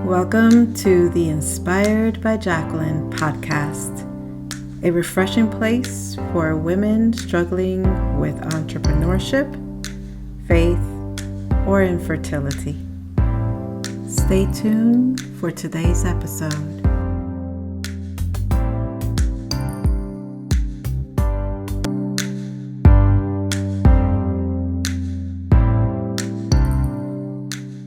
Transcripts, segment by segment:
Welcome to the Inspired by Jacqueline podcast, a refreshing place for women struggling with entrepreneurship, faith, or infertility. Stay tuned for today's episode.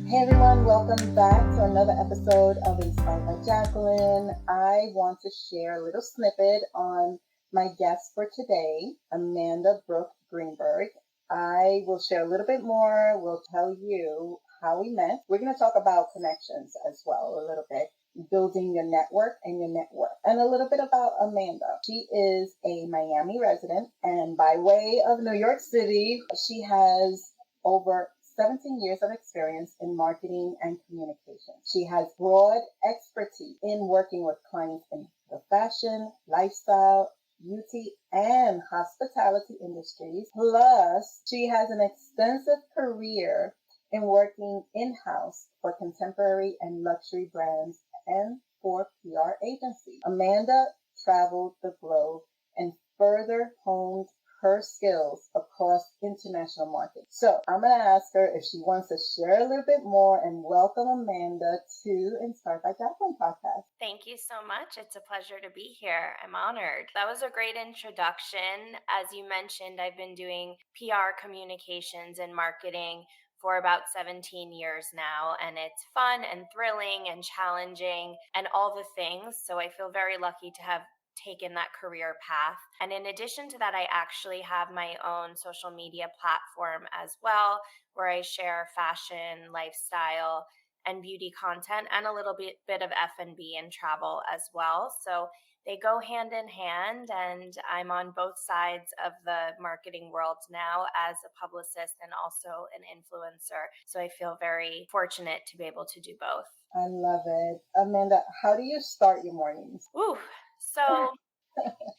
Hey everyone, welcome back to another episode of Inspired by Jacqueline. I want to share a little snippet on my guest for today, Amanda Brooke Greenberg. I will share a little bit more. We'll tell you how we met. We're going to talk about connections as well a little bit, building your network and your network, and a little bit about Amanda. She is a Miami resident, and by way of New York City, she has over 17 years of experience in marketing and communication. She has broad expertise in working with clients in the fashion, lifestyle, beauty, and hospitality industries. Plus, she has an extensive career in working in-house for contemporary and luxury brands and for PR agencies. Amanda traveled the globe and further honed her skills across international markets. So I'm going to ask her if she wants to share a little bit more, and welcome Amanda to Inspired by Jacqueline podcast. Thank you so much. It's a pleasure to be here. I'm honored. That was a great introduction. As you mentioned, I've been doing PR communications and marketing for about 17 years now, and it's fun and thrilling and challenging and all the things. So I feel very lucky to have taken that career path. And in addition to that, I actually have my own social media platform as well, where I share fashion, lifestyle, and beauty content, and a little bit of F&B and travel as well. So they go hand in hand, and I'm on both sides of the marketing world now as a publicist and also an influencer. So I feel very fortunate to be able to do both. I love it. Amanda, how do you start your mornings? Ooh, so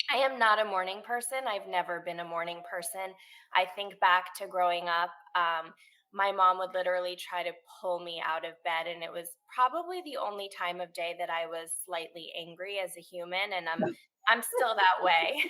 I am not a morning person. I've never been a morning person. I think back to growing up, my mom would literally try to pull me out of bed, and it was probably the only time of day that I was slightly angry as a human, and I'm still that way.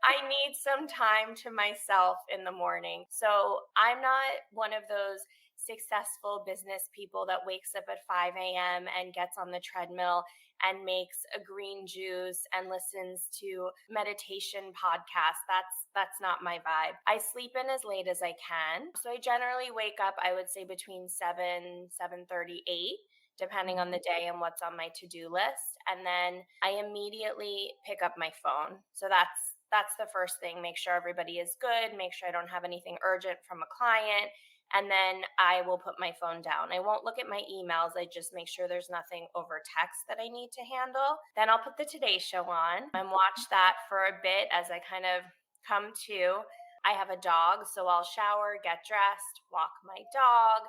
I need some time to myself in the morning. So I'm not one of those successful business people that wakes up at 5 a.m. and gets on the treadmill and makes a green juice and listens to meditation podcasts. That's not my vibe. I sleep in as late as I can. So I generally wake up, I would say between 7:30, 8, depending on the day and what's on my to-do list. And then I immediately pick up my phone. So that's the first thing. Make sure everybody is good. Make sure I don't have anything urgent from a client. And then I will put my phone down. I won't look at my emails. I just make sure there's nothing over text that I need to handle. Then I'll put the Today Show on and watch that for a bit as I kind of come to. I have a dog, so I'll shower, get dressed, walk my dog.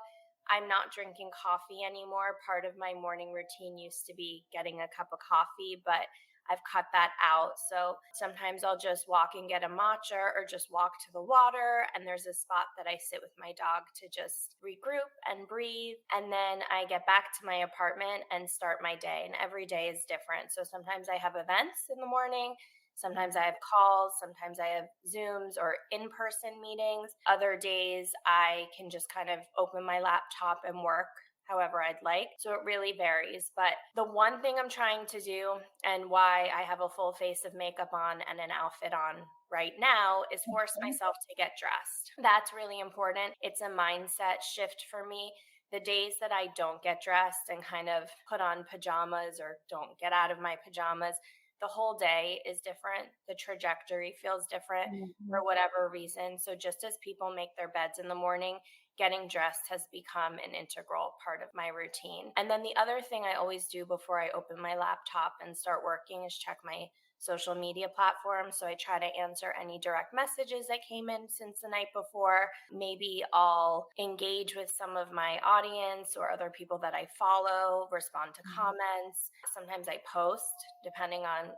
I'm not drinking coffee anymore. Part of my morning routine used to be getting a cup of coffee, but I've cut that out. So sometimes I'll just walk and get a matcha or just walk to the water. And there's a spot that I sit with my dog to just regroup and breathe. And then I get back to my apartment and start my day. And every day is different. So sometimes I have events in the morning. Sometimes I have calls. Sometimes I have Zooms or in-person meetings. Other days I can just kind of open my laptop and work however I'd like. So it really varies. But the one thing I'm trying to do, and why I have a full face of makeup on and an outfit on right now, is force myself to get dressed. That's really important. It's a mindset shift for me. The days that I don't get dressed and kind of put on pajamas or don't get out of my pajamas, the whole day is different. The trajectory feels different for whatever reason. So just as people make their beds in the morning, getting dressed has become an integral part of my routine. And then the other thing I always do before I open my laptop and start working is check my social media platforms. So I try to answer any direct messages that came in since the night before. Maybe I'll engage with some of my audience or other people that I follow, respond to comments. Sometimes I post depending on,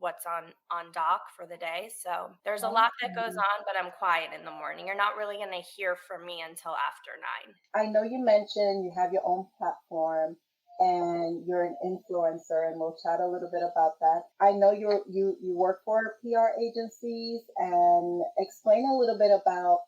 what's on doc for the day. So there's a lot that goes on, but I'm quiet in the morning. You're not really going to hear from me until after 9. I know you mentioned you have your own platform. and you're an influencer, and we'll chat a little bit about that. I know you work for PR agencies, and explain a little bit about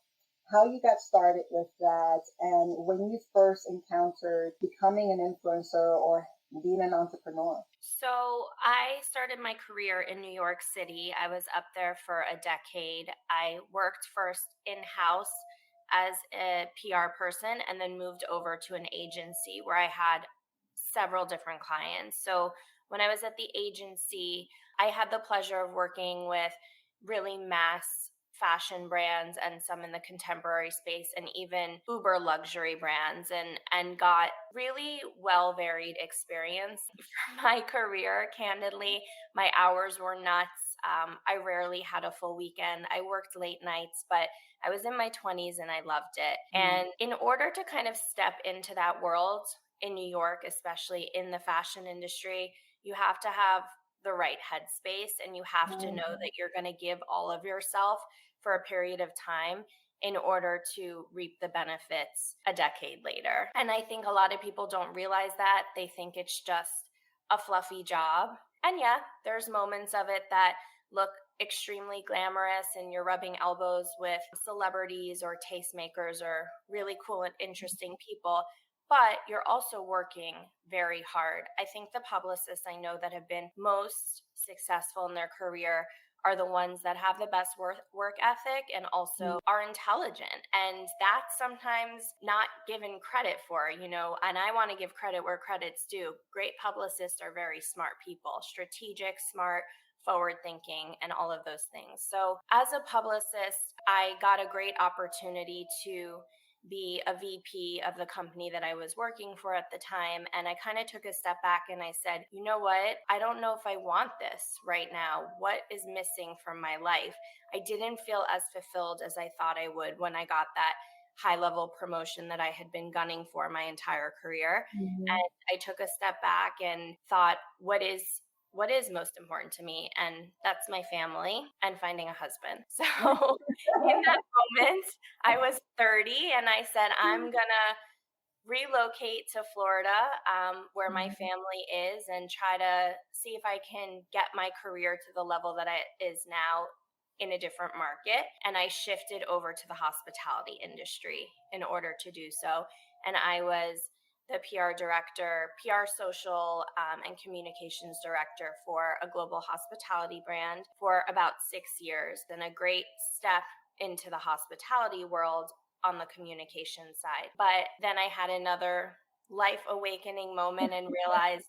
how you got started with that and when you first encountered becoming an influencer or being an entrepreneur. So I started my career in New York City. I was up there for a decade. I worked first in-house as a PR person and then moved over to an agency where I had several different clients. So when I was at the agency, I had the pleasure of working with really mass fashion brands and some in the contemporary space and even uber luxury brands, and got really well varied experience for my career. Candidly, my hours were nuts. I rarely had a full weekend. I worked late nights, but I was in my 20s and I loved it. And in order to kind of step into that world in New York, especially in the fashion industry, you have to have the right headspace, and you have to know that you're going to give all of yourself for a period of time in order to reap the benefits a decade later. And I think a lot of people don't realize that. They think it's just a fluffy job. And yeah, there's moments of it that look extremely glamorous and you're rubbing elbows with celebrities or tastemakers or really cool and interesting people, but you're also working very hard. I think the publicists I know that have been most successful in their career are the ones that have the best work ethic and also are intelligent. And that's sometimes not given credit for, and I want to give credit where credit's due. Great publicists are very smart people, strategic, smart, forward thinking, and all of those things. So as a publicist, I got a great opportunity to be a VP of the company that I was working for at the time. And I kind of took a step back and I said, you know what? I don't know if I want this right now. What is missing from my life? I didn't feel as fulfilled as I thought I would when I got that high level promotion that I had been gunning for my entire career. And I took a step back and thought, what is most important to me? And that's my family and finding a husband. So in that moment, I was 30 and I said, I'm going to relocate to Florida, where my family is, and try to see if I can get my career to the level that it is now in a different market. And I shifted over to the hospitality industry in order to do so. And I was the PR director, PR social, and communications director for a global hospitality brand for about 6 years. And a great step into the hospitality world on the communication side. But then I had another life awakening moment and realized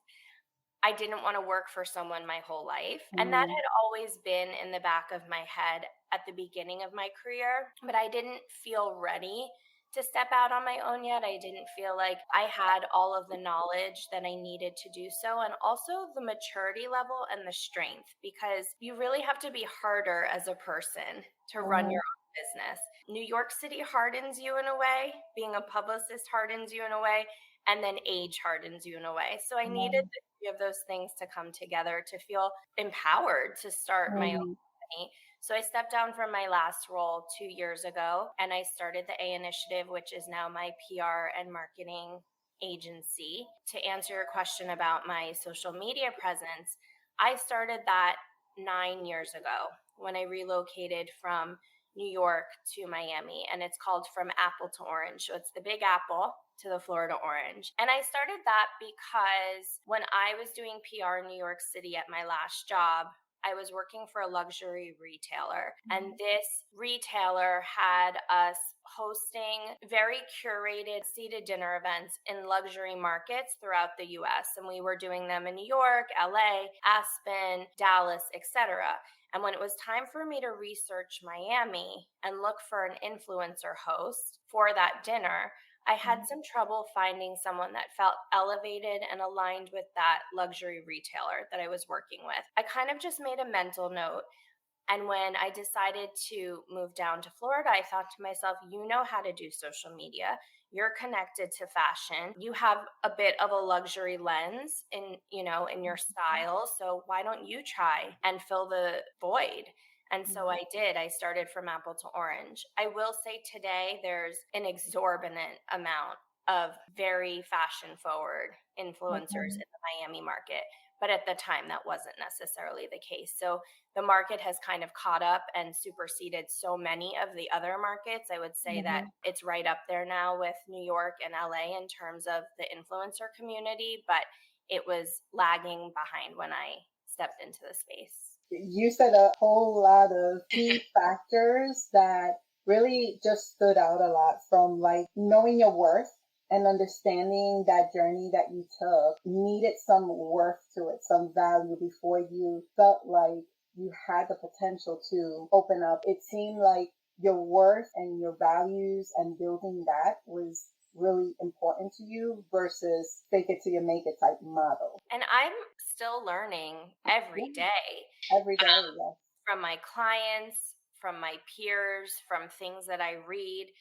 I didn't want to work for someone my whole life. And that had always been in the back of my head at the beginning of my career, but I didn't feel ready to step out on my own yet. I didn't feel like I had all of the knowledge that I needed to do so, and also the maturity level and the strength, because you really have to be harder as a person to run your own business. New York City hardens you in a way, being a publicist hardens you in a way, and then age hardens you in a way. So I needed the three of those things to come together to feel empowered to start my own company. So I stepped down from my last role 2 years ago, and I started the A Initiative, which is now my PR and marketing agency. To answer your question about my social media presence, I started that 9 years ago when I relocated from New York to Miami, and it's called From Apple to Orange. So it's the Big Apple to the Florida Orange. And I started that because when I was doing PR in New York City at my last job, I was working for a luxury retailer, and this retailer had us hosting very curated seated dinner events in luxury markets throughout the US. And we were doing them in New York, LA, Aspen, Dallas, etc. And when it was time for me to research Miami and look for an influencer host for that dinner, I had some trouble finding someone that felt elevated and aligned with that luxury retailer that I was working with. I kind of just made a mental note. And when I decided to move down to Florida, I thought to myself, you know how to do social media. You're connected to fashion. You have a bit of a luxury lens in your style. So why don't you try and fill the void? And so I did. I started From Apple to Orange. I will say today there's an exorbitant amount of very fashion forward influencers Mhm. in the Miami market. But at the time, that wasn't necessarily the case. So the market has kind of caught up and superseded so many of the other markets. I would say that Mhm. it's right up there now with New York and LA in terms of the influencer community, but it was lagging behind when I stepped into the space. You said a whole lot of key factors that really just stood out a lot, from like knowing your worth and understanding that journey that you took needed some worth to it, some value before you felt like you had the potential to open up. It seemed like your worth and your values and building that was really important to you versus fake it till you make it type model. And I'm still learning every Yeah, day every day. um, Yes. from my clients, from my peers, from things that I read.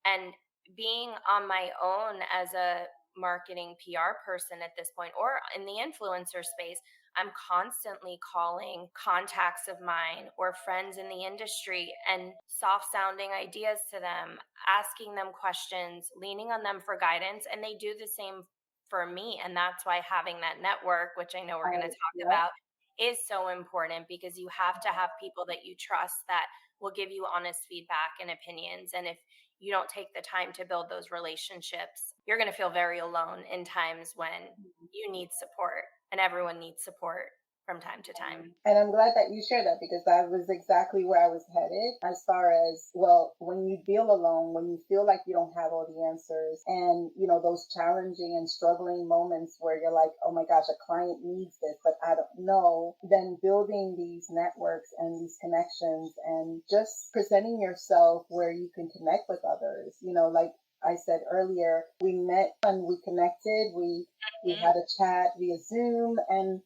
And being on my own as a marketing PR person at this point, or in the influencer space, I'm constantly calling contacts of mine or friends in the industry and soft sounding ideas to them, asking them questions, leaning on them for guidance. And they do the same for me. And that's why having that network, which I know we're going to talk Yep. about, is so important, because you have to have people that you trust that will give you honest feedback and opinions. And if you don't take the time to build those relationships, you're going to feel very alone in times when you need support, and everyone needs support from time to time. And I'm glad that you shared that, because that was exactly where I was headed, as far as, well, when you feel alone, when you feel like you don't have all the answers, and, those challenging and struggling moments where you're like, oh my gosh, a client needs this, but I don't know, then building these networks and these connections and just presenting yourself where you can connect with others, like I said earlier, we met and we connected, we Mhm. had a chat via Zoom, and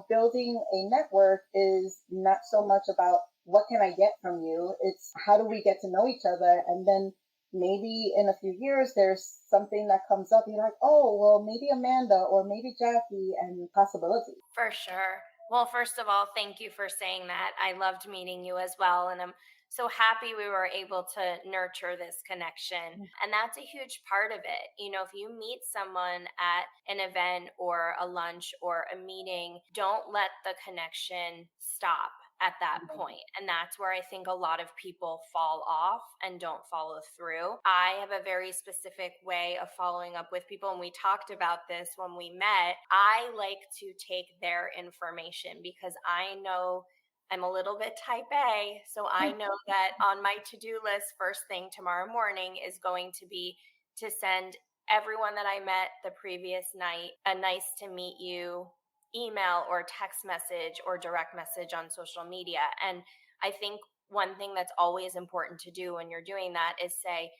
building a network is not so much about what can I get from you. It's how do we get to know each other? And then maybe in a few years, there's something that comes up. You're like, oh, well, maybe Amanda or maybe Jackie, and possibility. For sure. Well, first of all, thank you for saying that. I loved meeting you as well. And I'm so happy we were able to nurture this connection. And that's a huge part of it. If you meet someone at an event or a lunch or a meeting, don't let the connection stop at that point. And that's where I think a lot of people fall off and don't follow through. I have a very specific way of following up with people, and we talked about this when we met. I like to take their information because I know I'm a little bit type A. So I know that on my to-do list first thing tomorrow morning is going to be to send everyone that I met the previous night a nice to meet you email or text message or direct message on social media. And I think one thing that's always important to do when you're doing that is say,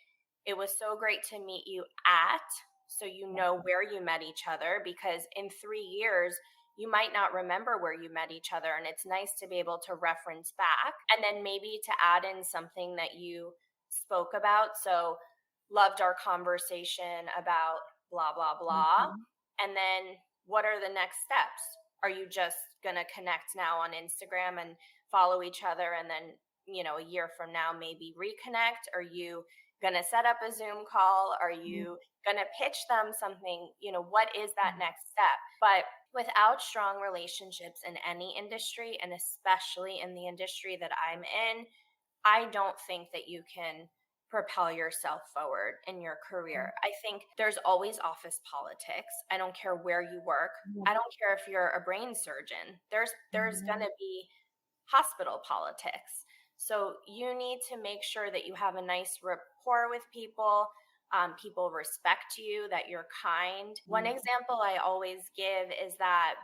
it was so great to meet you at, so you know where you met each other, because in 3 years, you might not remember where you met each other. And it's nice to be able to reference back and then maybe to add in something that you spoke about. So, loved our conversation about blah, blah, blah. Mhm. And then what are the next steps? Are you just going to connect now on Instagram and follow each other, and then, a year from now, maybe reconnect? Are you going to set up a Zoom call? Are you going to pitch them something? What is that next step? But without strong relationships in any industry, and especially in the industry that I'm in, I don't think that you can propel yourself forward in your career. I think there's always office politics. I don't care where you work. I don't care if you're a brain surgeon. There's going Mhm. to be hospital politics. So you need to make sure that you have a nice rapport with people. People respect you, that you're kind. One example I always give is that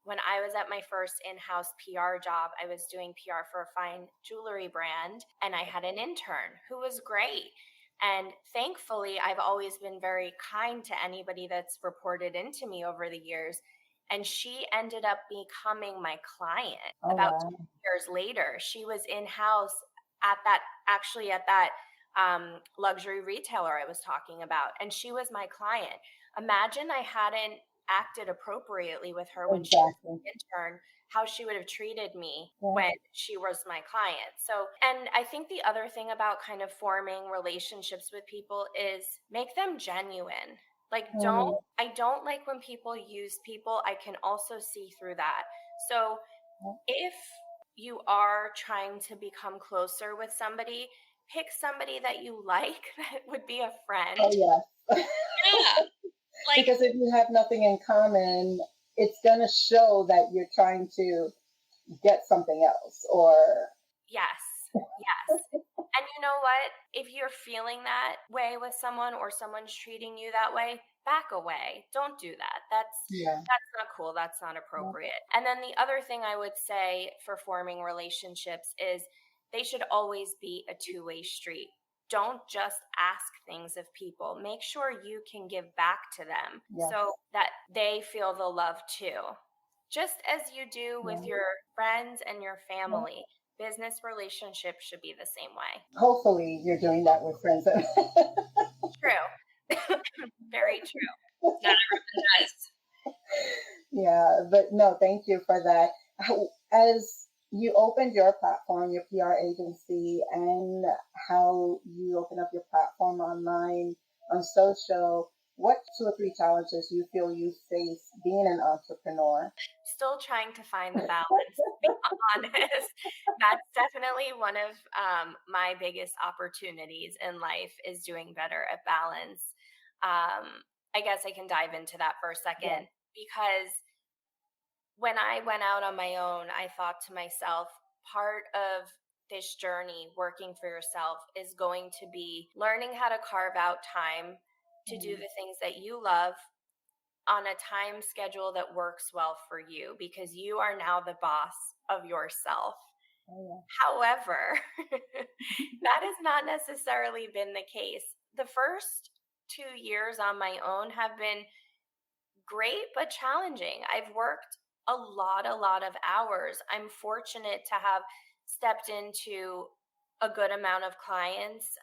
when I was at my first in house PR job, I was doing PR for a fine jewelry brand, and I had an intern who was great. And thankfully, I've always been very kind to anybody that's reported into me over the years. And she ended up becoming my client Oh, about wow. 2 years later. She was in house at that luxury retailer I was talking about, and she was my client. Imagine I hadn't acted appropriately with her when she was Exactly. an intern, how she would have treated me Yeah. when she was my client. So, and I think the other thing about kind of forming relationships with people is make them genuine. Like, Mm. I don't like when people use people. I can also see through that. So if you are trying to become closer with somebody, pick somebody that you like that would be a friend. Oh, yes. Yeah. Like, Because if you have nothing in common, it's going to show that you're trying to get something else or yes. Yes. And you know what? If you're feeling that way with someone or someone's treating you that way, back away. Don't do that. yeah. That's not cool. That's not appropriate. And then the other thing I would say for forming relationships is they should always be a two-way street. Don't just ask things of people. Make sure you can give back to them Yes. so that they feel the love too. Just as you do with Yeah. your friends and your family, business relationships should be the same way. Hopefully you're doing that with friends. True. Very true. Not everyone does. Yeah, but no, thank you for that. As you opened your platform, your PR agency, and how you open up your platform online, on social, what 2 or 3 challenges you feel you face being an entrepreneur? Still trying to find the balance, to be honest. That's definitely one of my biggest opportunities in life is doing better at balance. I guess I can dive into that for a Yeah. second because when I went out on my own, I thought to myself, part of this journey working for yourself is going to be learning how to carve out time to do the things that you love on a time schedule that works well for you because you are now the boss of yourself. Oh, However, that has not necessarily been the case. The first 2 years on my own have been great but challenging. I've worked a lot of hours. I'm fortunate to have stepped into a good amount of clients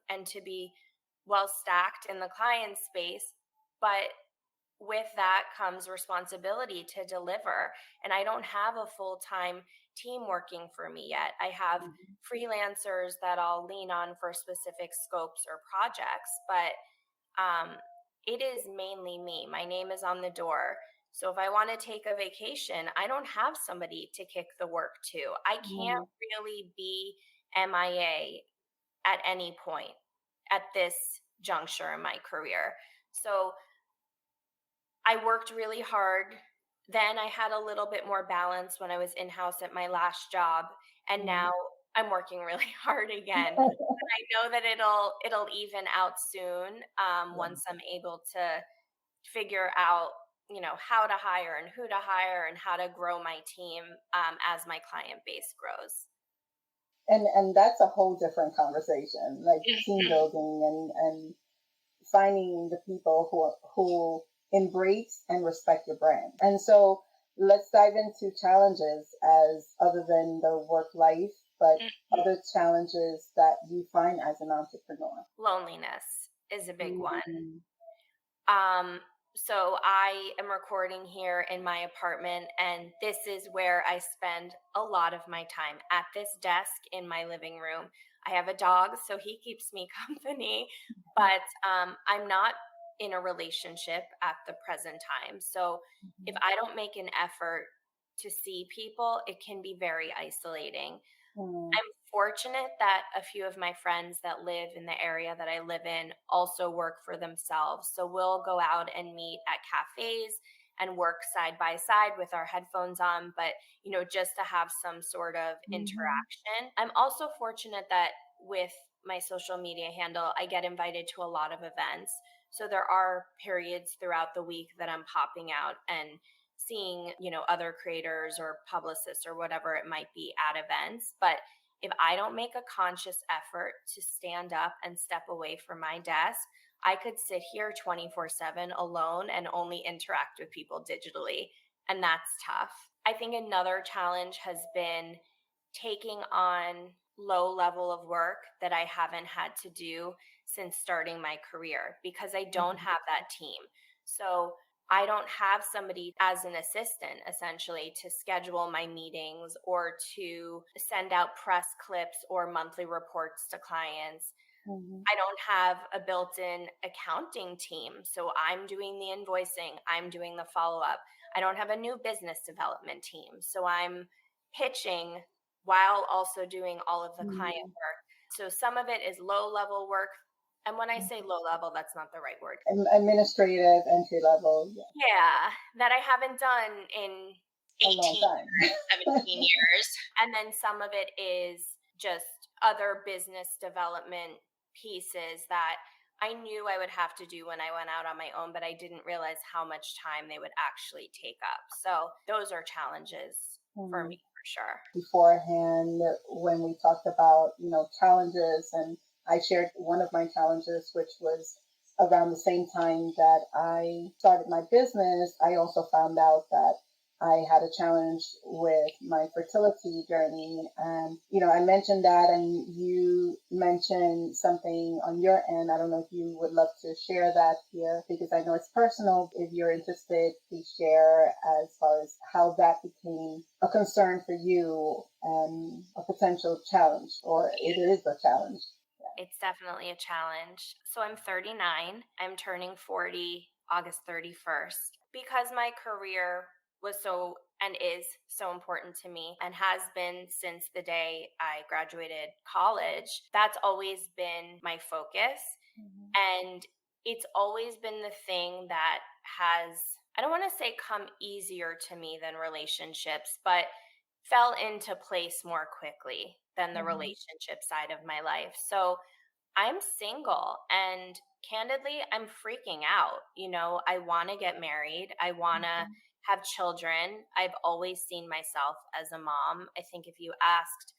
and to be well stacked in the client space. But with that comes responsibility to deliver. And I don't have a full time team working for me yet. I have freelancers that I'll lean on for specific scopes or projects, but um, it is mainly me. My name is on the door. So if I want to take a vacation, I don't have somebody to kick the work to. I can't really be MIA at any point at this juncture in my career. So I worked really hard. Then I had a little bit more balance when I was in-house at my last job, and now I'm working really hard again. And I know that it'll even out soon once I'm able to figure out, how to hire and who to hire and how to grow my team as my client base grows. and that's a whole different conversation, like team building and finding the people who embrace and respect your brand. And so let's dive into challenges as other than the work life, but other challenges that you find as an entrepreneur. Loneliness is a big one. Mm-hmm. So I am recording here in my apartment, and this is where I spend a lot of my time at this desk in my living room. I have a dog, so he keeps me company, but I'm not in a relationship at the present time. So if I don't make an effort to see people, it can be very isolating. I'm fortunate that a few of my friends that live in the area that I live in also work for themselves. So we'll go out and meet at cafes and work side by side with our headphones on, but just to have some sort of interaction. I'm also fortunate that with my social media handle, I get invited to a lot of events. So there are periods throughout the week that I'm popping out and seeing, other creators or publicists or whatever it might be at events. But if I don't make a conscious effort to stand up and step away from my desk, I could sit here 24/7 alone and only interact with people digitally. And that's tough. I think another challenge has been taking on low level of work that I haven't had to do since starting my career because I don't have that team. So I don't have somebody as an assistant essentially to schedule my meetings or to send out press clips or monthly reports to clients. I don't have a built-in accounting team. So I'm doing the invoicing, I'm doing the follow-up. I don't have a new business development team. So I'm pitching while also doing all of the client Mhm. work. So some of it is low level work. And when I say low level, that's not the right word. Administrative entry level, yeah, Yeah, that I haven't done in a long 18 time. years, 17 years. And then some of it is just other business development pieces that I knew I would have to do when I went out on my own, but I didn't realize how much time they would actually take up. So those are challenges for me for sure. Beforehand, when we talked about, challenges, and I shared one of my challenges, which was around the same time that I started my business, I also found out that I had a challenge with my fertility journey. And, I mentioned that, and you mentioned something on your end. I don't know if you would love to share that here, because I know it's personal. If you're interested, please share as far as how that became a concern for you and a potential challenge, or it is a challenge. It's definitely a challenge. So I'm 39. I'm turning 40 August 31st. Because my career was so and is so important to me and has been since the day I graduated college, that's always been my focus. And it's always been the thing that has, I don't want to say come easier to me than relationships, but fell into place more quickly than the Mhm. relationship side of my life. So I'm single and candidly, I'm freaking out. I want to get married. I want to have children. I've always seen myself as a mom. I think if you asked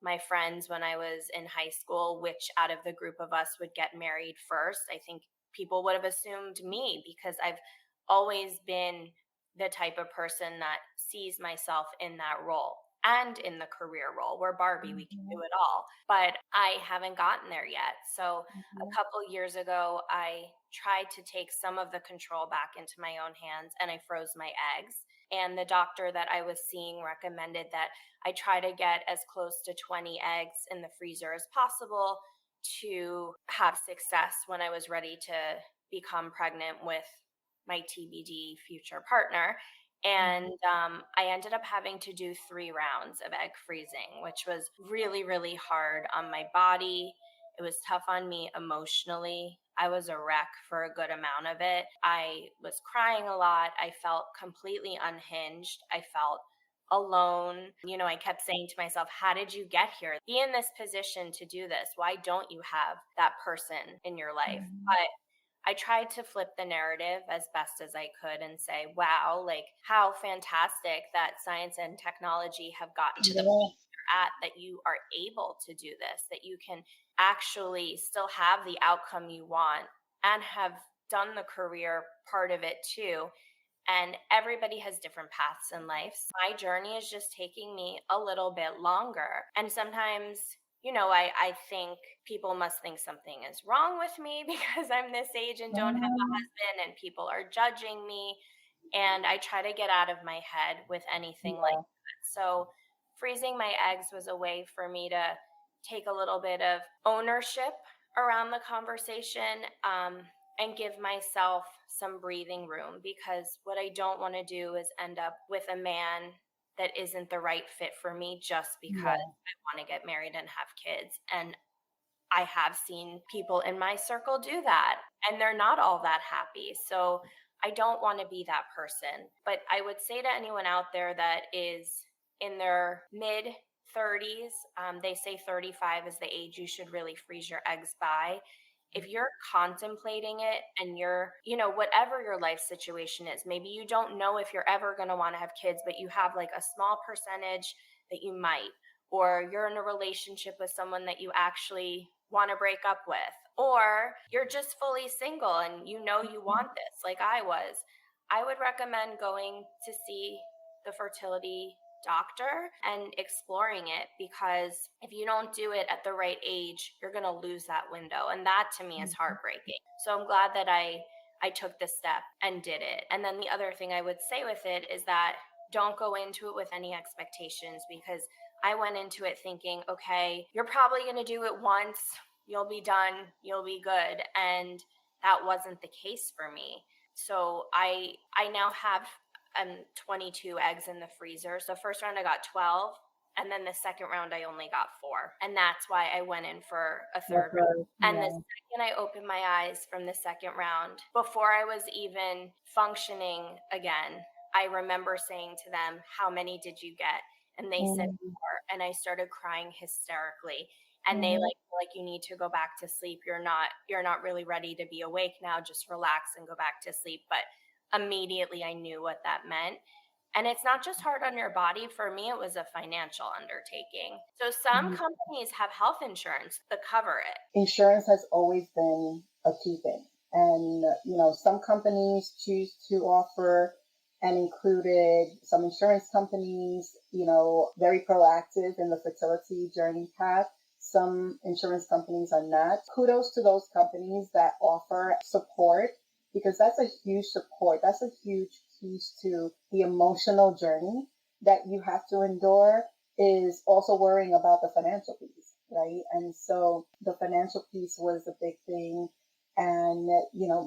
my friends when I was in high school which out of the group of us would get married first, I think people would have assumed me because I've always been the type of person that sees myself in that role and in the career role. We're Barbie, we can do it all. But I haven't gotten there yet. So a couple years ago, I tried to take some of the control back into my own hands and I froze my eggs. And the doctor that I was seeing recommended that I try to get as close to 20 eggs in the freezer as possible to have success when I was ready to become pregnant with my TBD future partner. And I ended up having to do 3 rounds of egg freezing, which was really, really hard on my body. It was tough on me emotionally. I was a wreck for a good amount of it. I was crying a lot. I felt completely unhinged. I felt alone. I kept saying to myself, how did you get here? Be in this position to do this. Why don't you have that person in your life? But I tried to flip the narrative as best as I could and say, wow, like how fantastic that science and technology have gotten to the point you're at, that you are able to do this, that you can actually still have the outcome you want and have done the career part of it too. And everybody has different paths in life. My journey is just taking me a little bit longer. And sometimes, I think people must think something is wrong with me because I'm this age and don't have a husband and people are judging me. And I try to get out of my head with anything like that. So freezing my eggs was a way for me to take a little bit of ownership around the conversation. And give myself some breathing room, because what I don't want to do is end up with a man that isn't the right fit for me just because I want to get married and have kids. And I have seen people in my circle do that, and they're not all that happy. So I don't want to be that person. But I would say to anyone out there that is in their mid 30s, they say 35 is the age you should really freeze your eggs by. If you're contemplating it and you're, whatever your life situation is, maybe you don't know if you're ever going to want to have kids, but you have like a small percentage that you might, or you're in a relationship with someone that you actually want to break up with, or you're just fully single and you want this, like I was, I would recommend going to see the fertility doctor and exploring it, because if you don't do it at the right age, you're going to lose that window. And that to me is heartbreaking. So I'm glad that I took the step and did it. And then the other thing I would say with it is that don't go into it with any expectations, because I went into it thinking, okay, you're probably going to do it once, you'll be done, you'll be good. And that wasn't the case for me. So I now have 22 eggs in the freezer. So first round I got 12, and then the second round I only got 4. And that's why I went in for a third round. And the second I opened my eyes from the second round, before I was even functioning again, I remember saying to them, "How many did you get?" And they said 4, and I started crying hysterically. And they like, you need to go back to sleep. You're not really ready to be awake now. Just relax and go back to sleep. But immediately I knew what that meant. And it's not just hard on your body. For me, it was a financial undertaking. So some companies have health insurance that cover it. Insurance has always been a key thing. And, some companies choose to offer and included some insurance companies, very proactive in the fertility journey path. Some insurance companies are not. Kudos to those companies that offer support, because that's a huge support. That's a huge piece to the emotional journey that you have to endure, is also worrying about the financial piece, right? And so the financial piece was a big thing. And,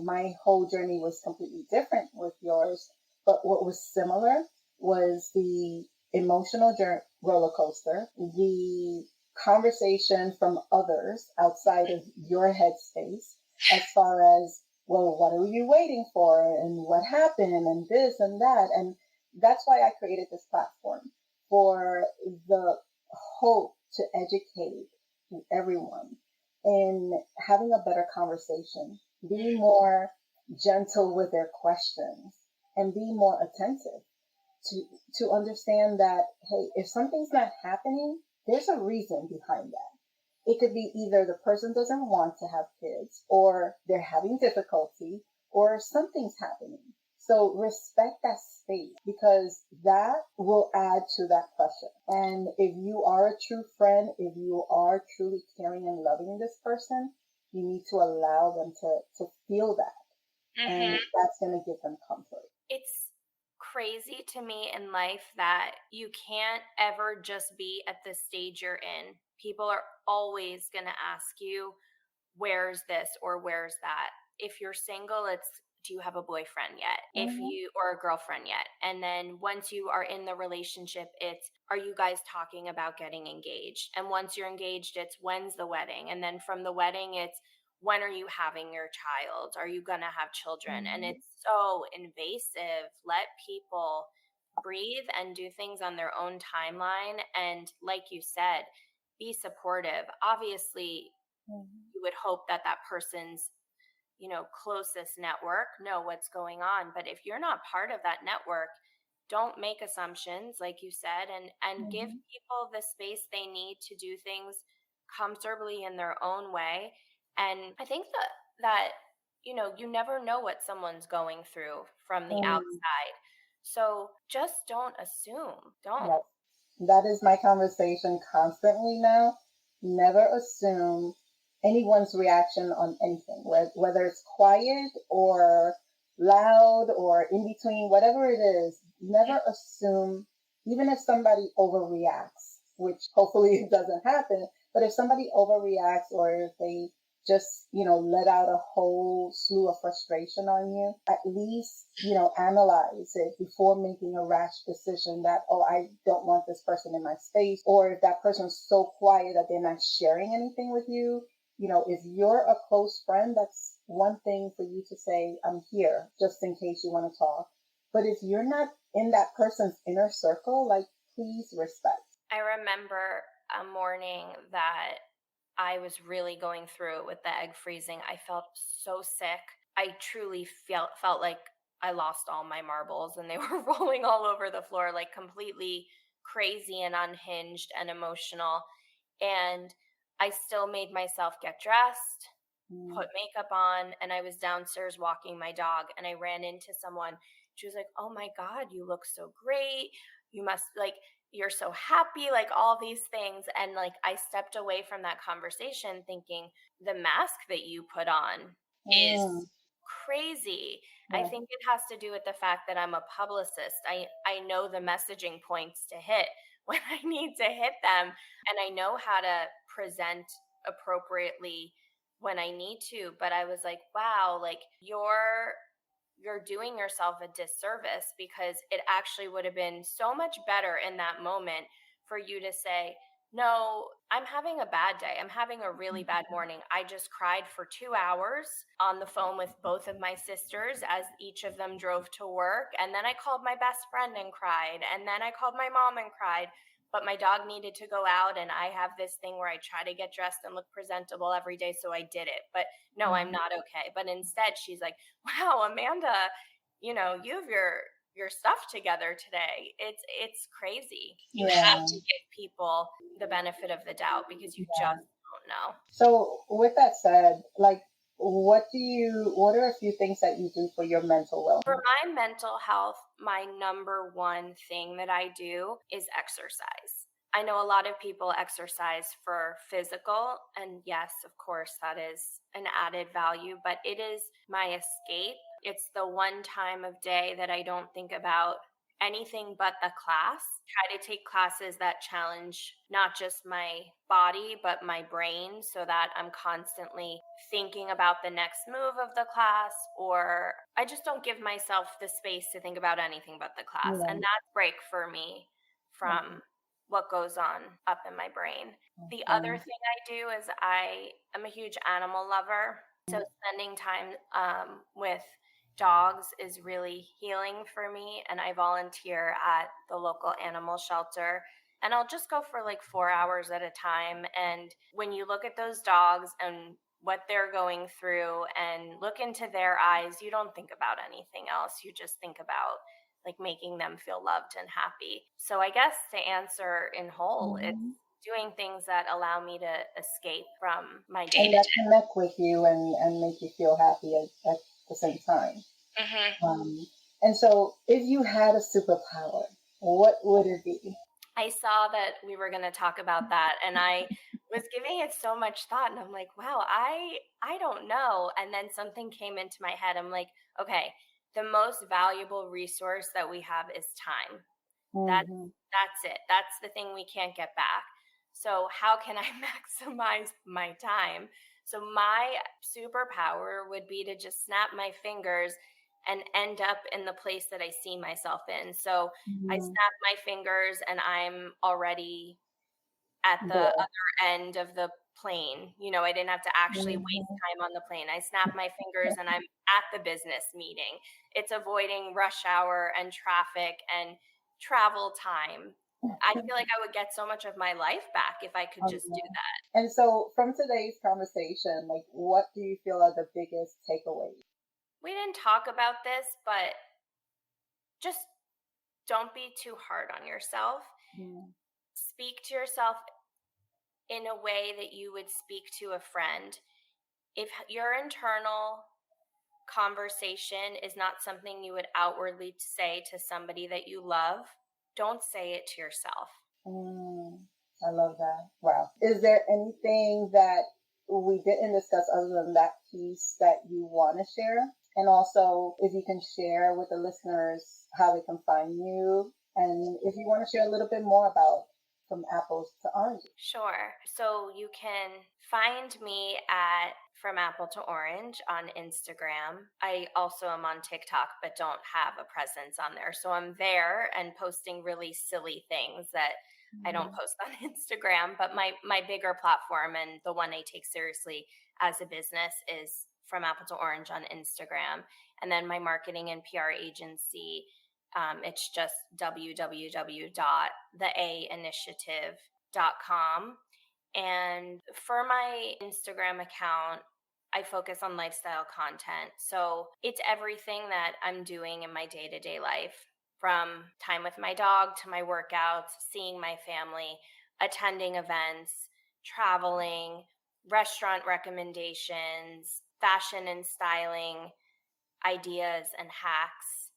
my whole journey was completely different with yours. But what was similar was the emotional roller coaster, the conversation from others outside of your headspace, as far as, well, what are you waiting for? And what happened? And this and that. And that's why I created this platform, for the hope to educate everyone in having a better conversation, be more gentle with their questions, and be more attentive to understand that, hey, if something's not happening, there's a reason behind that. It could be either the person doesn't want to have kids, or they're having difficulty, or something's happening. So respect that space, because that will add to that pressure. And if you are a true friend, if you are truly caring and loving this person, you need to allow them to feel that. And that's going to give them comfort. It's crazy to me in life that you can't ever just be at the stage you're in. People are always going to ask you, where's this or where's that? If you're single, it's, do you have a boyfriend yet? If you, or a girlfriend yet? And then once you are in the relationship, it's, are you guys talking about getting engaged? And once you're engaged, it's, when's the wedding? And then from the wedding, it's, when are you having your child? Are you going to have children? And it's so invasive. Let people breathe and do things on their own timeline. And like you said, be supportive. Obviously, you would hope that that person's, closest network know what's going on. But if you're not part of that network, don't make assumptions, like you said, and give people the space they need to do things comfortably in their own way. And I think that you never know what someone's going through from the outside. So just don't assume. Don't. Yes. That is my conversation constantly now. Never assume anyone's reaction on anything, whether it's quiet or loud or in between, whatever it is. Never assume, even if somebody overreacts, which hopefully it doesn't happen, but if somebody overreacts, or if they just, let out a whole slew of frustration on you, at least, analyze it before making a rash decision that, oh, I don't want this person in my space. Or if that person's so quiet that they're not sharing anything with you, if you're a close friend, that's one thing for you to say, I'm here just in case you want to talk. But if you're not in that person's inner circle, please respect. I remember a morning that I was really going through with the egg freezing. I felt so sick. I truly felt like I lost all my marbles and they were rolling all over the floor, like completely crazy and unhinged and emotional. And I still made myself get dressed, put makeup on, and I was downstairs walking my dog, and I ran into someone. She was like, "Oh my God, you look so great. You must, you're so happy," like all these things. And I stepped away from that conversation thinking, the mask that you put on is crazy. I think it has to do with the fact that I'm a publicist. I know the messaging points to hit when I need to hit them, and I know how to present appropriately when I need to. But I was like, wow, like you're doing yourself a disservice, because it actually would have been so much better in that moment for you to say, no, I'm having a bad day. I'm having a really bad morning. I just cried for 2 hours on the phone with both of my sisters as each of them drove to work. And then I called my best friend and cried. And then I called my mom and cried. But my dog needed to go out, and I have this thing where I try to get dressed and look presentable every day. So I did it. But no, I'm not okay. But instead, she's like, wow, Amanda, you have your stuff together today. It's crazy. You have to give people the benefit of the doubt, because you just don't know. So with that said, like, what are a few things that you do for your mental well-being? For my mental health, my number one thing that I do is exercise. I know a lot of people exercise for physical, and yes, of course, that is an added value, but it is my escape. It's the one time of day that I don't think about anything but the class. Try to take classes that challenge not just my body, but my brain, so that I'm constantly thinking about the next move of the class, or I just don't give myself the space to think about anything but the class. And that's break for me from what goes on up in my brain. The other thing I do is I am a huge animal lover. So spending time with dogs is really healing for me. And I volunteer at the local animal shelter. And I'll just go for like 4 hours at a time. And when you look at those dogs and what they're going through and look into their eyes, you don't think about anything else. You just think about like making them feel loved and happy. So I guess to answer in whole, it's doing things that allow me to escape from my day and that connect with you and make you feel happy at the same time. And so, if you had a superpower, what would it be? I saw that we were going to talk about that, and I was giving it so much thought, and I'm like, wow, I don't know. And then something came into my head. I'm like, okay, the most valuable resource that we have is time. That's it. That's the thing we can't get back. So how can I maximize my time? So my superpower would be to just snap my fingers and end up in the place that I see myself in. So I snap my fingers and I'm already at the other end of the plane. I didn't have to actually waste time on the plane. I snap my fingers and I'm at the business meeting. It's avoiding rush hour and traffic and travel time. I feel like I would get so much of my life back if I could just do that. And so from today's conversation, like, what do you feel are the biggest takeaways? We didn't talk about this, but just don't be too hard on yourself. Speak to yourself in a way that you would speak to a friend. If your internal conversation is not something you would outwardly say to somebody that you love, don't say it to yourself. I love that. Wow. Is there anything that we didn't discuss other than that piece that you want to share? And also, if you can share with the listeners how they can find you, and if you want to share a little bit more about From Apples to Oranges. Sure. So you can find me at From Apple to Orange on Instagram. I also am on TikTok, but don't have a presence on there. So I'm there and posting really silly things that I don't post on Instagram. But my bigger platform, and the one I take seriously as a business, is From Apple to Orange on Instagram. And then my marketing and PR agency, it's just www.theainitiative.com. And for my Instagram account, I focus on lifestyle content. So it's everything that I'm doing in my day-to-day life, from time with my dog to my workouts, seeing my family, attending events, traveling, restaurant recommendations, fashion and styling, ideas and hacks.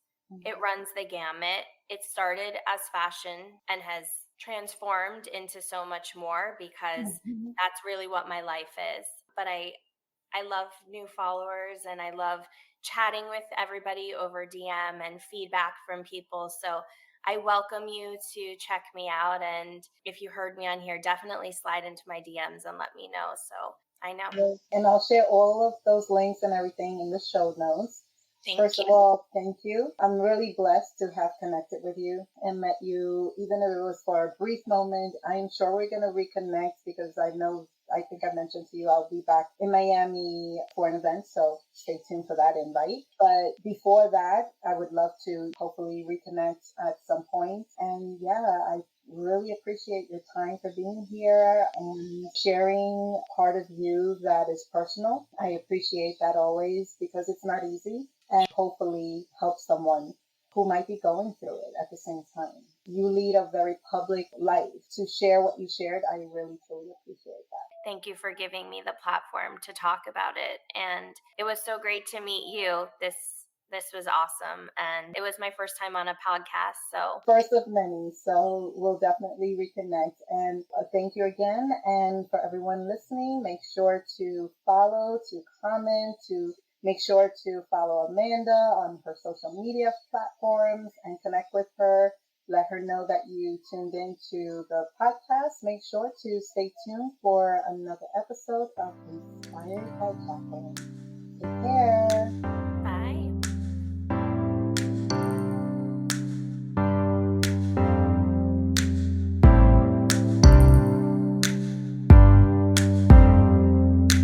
It runs the gamut. It started as fashion and has transformed into so much more, because that's really what my life is. But I love new followers, and I love chatting with everybody over DM and feedback from people. So I welcome you to check me out. And if you heard me on here, definitely slide into my DMs and let me know. So I know. Yes. And I'll share all of those links and everything in the show notes. First of all, thank you. I'm really blessed to have connected with you and met you, even if it was for a brief moment. I'm sure we're going to reconnect because I think I mentioned to you, I'll be back in Miami for an event. So stay tuned for that invite. But before that, I would love to hopefully reconnect at some point. And yeah, I really appreciate your time for being here and sharing part of you that is personal. I appreciate that always because it's not easy and hopefully help someone who might be going through it at the same time. You lead a very public life. To share what you shared, I really, truly appreciate that. Thank you for giving me the platform to talk about it. And it was so great to meet you. This was awesome. And it was my first time on a podcast. So first of many. So we'll definitely reconnect. And thank you again. And for everyone listening, make sure to follow, to comment, to make sure to follow Amanda on her social media platforms and connect with her. Let her know that you tuned into the podcast. Make sure to stay tuned for another episode of Inspired by Jacqueline.